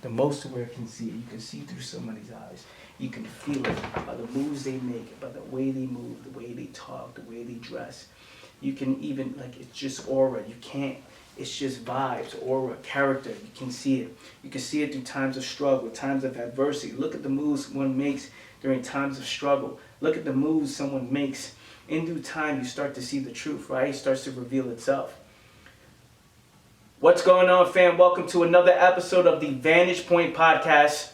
The most aware can see it. You can see through somebody's eyes. You can feel it by the moves they make, by the way they move, the way they talk, the way they dress. You can even, like, it's just aura. You can't, it's just vibes, aura, character. You can see it. You can see it through times of struggle, times of adversity. Look at the moves one makes during times of struggle. Look at the moves someone makes. In due time, you start to see the truth, right? It starts to reveal itself. What's going on, fam? Welcome to another episode of the Vantage Point podcast.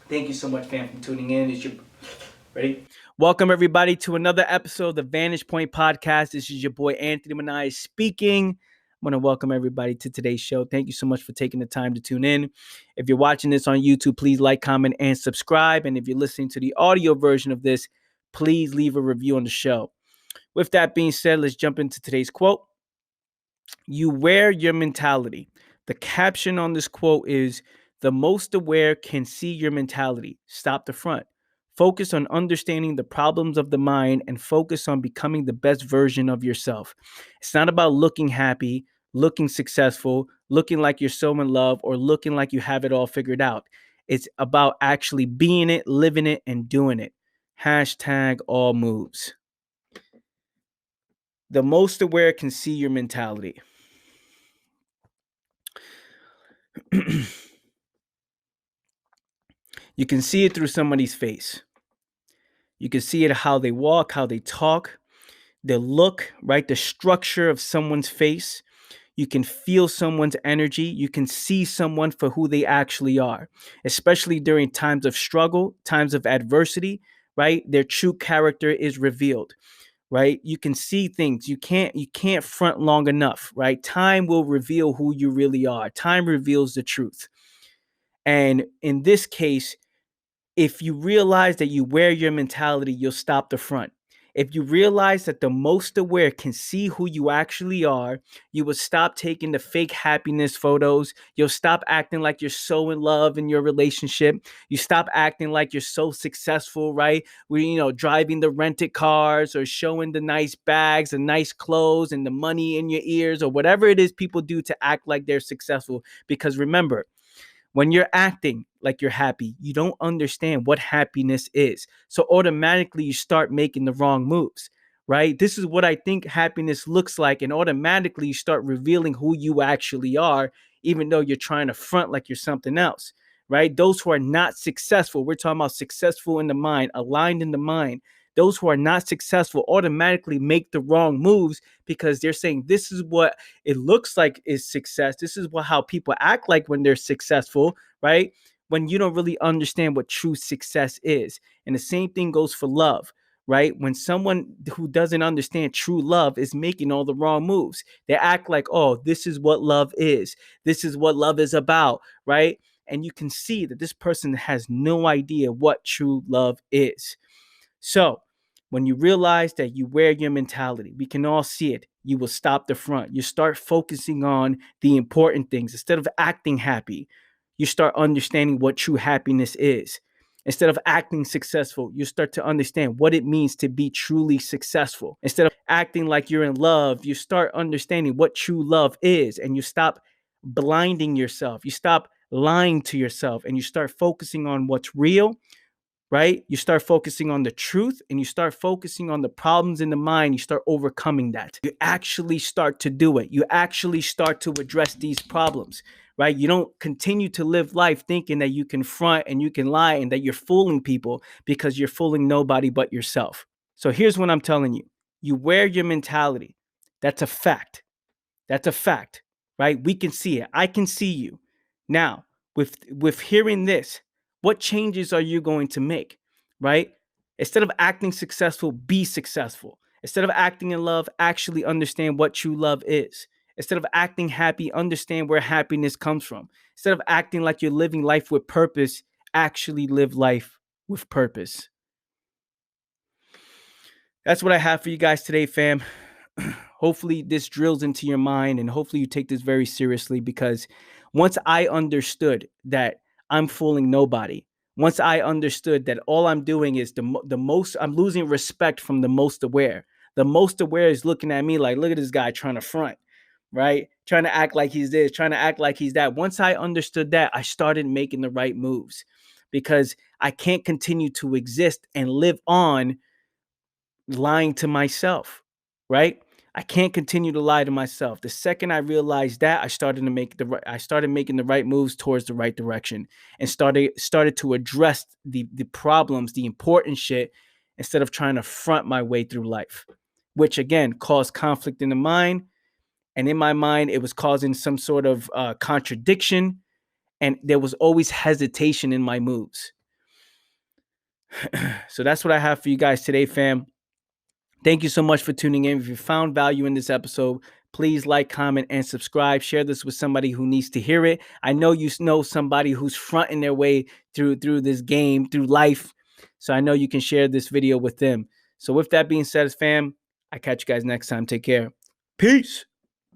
Thank you so much, fam, for tuning in. Ready? Welcome, everybody, to another episode of the Vantage Point podcast. This is your boy, Anthony Minaya, speaking. I want to welcome everybody to today's show. Thank you so much for taking the time to tune in. If you're watching this on YouTube, please like, comment, and subscribe. And if you're listening to the audio version of this, please leave a review on the show. With that being said, let's jump into today's quote. You wear your mentality. The caption on this quote is, the most aware can see your mentality. Stop the front. Focus on understanding the problems of the mind and focus on becoming the best version of yourself. It's not about looking happy, looking successful, looking like you're so in love, or looking like you have it all figured out. It's about actually being it, living it, and doing it. Hashtag all moves. The most aware can see your mentality. You can see it through somebody's face. You can see it how they walk, how they talk, the look, right? The structure of someone's face. You can feel someone's energy. You can see someone for who they actually are, especially during times of struggle, times of adversity, right? Their true character is revealed, right? You can see things. You can't front long enough, right? Time will reveal who you really are. Time reveals the truth. And in this case, if you realize that you wear your mentality, you'll stop the front. If you realize that the most aware can see who you actually are, you will stop taking the fake happiness photos. You'll stop acting like you're so in love in your relationship. You stop acting like you're so successful, right? Driving the rented cars or showing the nice bags and nice clothes and the money in your ears or whatever it is people do to act like they're successful. Because remember, when you're acting like you're happy, you don't understand what happiness is. So automatically you start making the wrong moves, right? This is what I think happiness looks like. And automatically you start revealing who you actually are, even though you're trying to front like you're something else, right? Those who are not successful, we're talking about successful in the mind, aligned in the mind. Those who are not successful automatically make the wrong moves because they're saying this is what it looks like is success. This is how people act like when they're successful, right? When you don't really understand what true success is. And the same thing goes for love, right? When someone who doesn't understand true love is making all the wrong moves, they act like, oh, this is what love is. This is what love is about, right? And you can see that this person has no idea what true love is. So, when you realize that you wear your mentality, we can all see it. You will stop the front. You start focusing on the important things. Instead of acting happy, you start understanding what true happiness is. Instead of acting successful, you start to understand what it means to be truly successful. Instead of acting like you're in love, you start understanding what true love is, and you stop blinding yourself. You stop lying to yourself, and you start focusing on what's real, right? You start focusing on the truth and you start focusing on the problems in the mind. You start overcoming that. You actually start to do it. You actually start to address these problems, right? You don't continue to live life thinking that you can front and you can lie and that you're fooling people because you're fooling nobody but yourself. So here's what I'm telling you. You wear your mentality. That's a fact. That's a fact, right? We can see it. I can see you. Now, with hearing this, what changes are you going to make, right? Instead of acting successful, be successful. Instead of acting in love, actually understand what true love is. Instead of acting happy, understand where happiness comes from. Instead of acting like you're living life with purpose, actually live life with purpose. That's what I have for you guys today, fam. Hopefully this drills into your mind and hopefully you take this very seriously, because once I understood that I'm fooling nobody, once I understood that all I'm doing is the most, I'm losing respect from the most aware. The most aware is looking at me like, look at this guy trying to front. right? Trying to act like he's this, trying to act like he's that. Once I understood that, I started making the right moves because I can't continue to exist and live on lying to myself, right? I can't continue to lie to myself. The second I realized that, I started making the right moves towards the right direction and started to address the problems, the important shit, instead of trying to front my way through life, which again caused conflict in the mind. And in my mind, it was causing some sort of contradiction, and there was always hesitation in my moves. So that's what I have for you guys today, fam. Thank you so much for tuning in. If you found value in this episode, please like, comment, and subscribe. Share this with somebody who needs to hear it. I know you know somebody who's fronting their way through this game, through life. So I know you can share this video with them. So with that being said, fam, I catch you guys next time. Take care. Peace.